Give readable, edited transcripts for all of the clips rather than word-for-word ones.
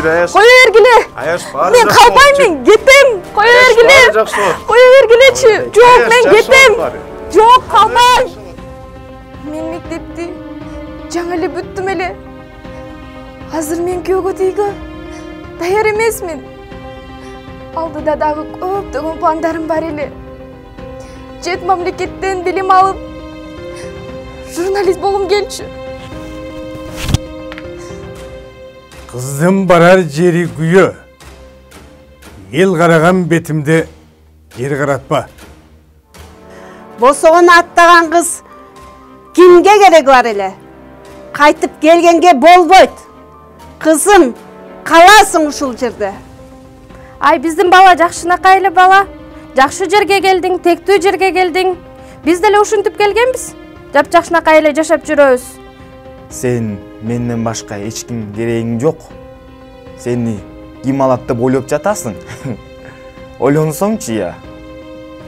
Аяш. Қоя бергіле. Аяш бары Мен қалпаймын, кетем. Қоя бергіле. Қоя бергілечі. Жоқ, мен кетем. Жоқ, қалпайм. Мен мектепті жаңа эле бүттім эле. Азыр мен күйөөгө тийүүгө даяр эмесмин. Алдыда дагы көптөгөн пландарым бар эле. Чет мамлекеттен билим алып, журналист болгум келчү. Кыздын барар жери күйө. Ел караган бетимде жер каратпа. Босоғын аттаған қыз кимге керек бар эле? Кайтып келгенге болбойт. Кызым, каласың ушул жерде. Ай, биздин бала жакшынакай эле бала. Жакшы жерге келдиң, тектүү жерге келдиң. Биз деле ушинтип келгенбиз. Жап-жакшынакай эле жашап жүрөбүз. Сен менден башка эч ким керегиң жок. Сени ким алат деп ойлоп жатасың? Ойлонсоңчу я.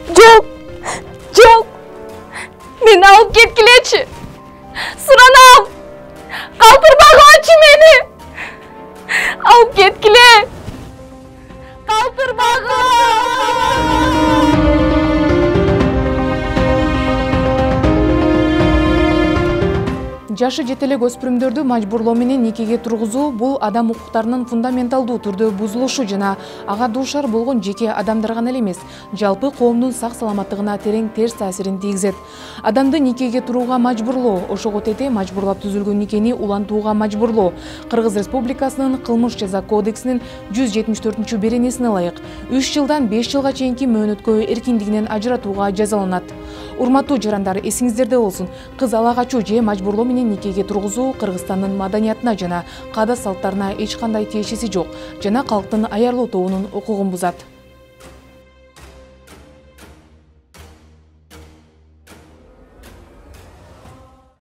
Жок. Жок. Мени алып кеткилечи. Суранам. Калтырбагылачы мени. Алып кеткиле. Жашы жетелек өспүрүмдөрдү мажбурлоо менен никеге тургузуу бул адам укуктарынын фундаменталдуу түрдө бузулушу жана ага дуушар болгон жеке адамдар гана эле эмес, жалпы коомдун сак саламаттыгына терең терс таасирин тийгизет. Адамды никеге турууга мажбурлоо, ошого тете мажбурлап түзүлгөн никени улантууга мажбурлоо Кыргыз Республикасынын Кылмыш жаза кодексинин 174-беренесине ылайык 3 жылдан 5 жылга чейинки мөөнөткө эркиндигинен ажыратууга жазаланат. Урматтуу жарандар, эсиңиздерде болсун, кыз ала качуу же мажбурлоо менен никеге тургузуу Кыргызстандын маданиятына жана каада салттарына эч кандай тиешеси жок жана калктын аярлуу тобунун укугун бузат.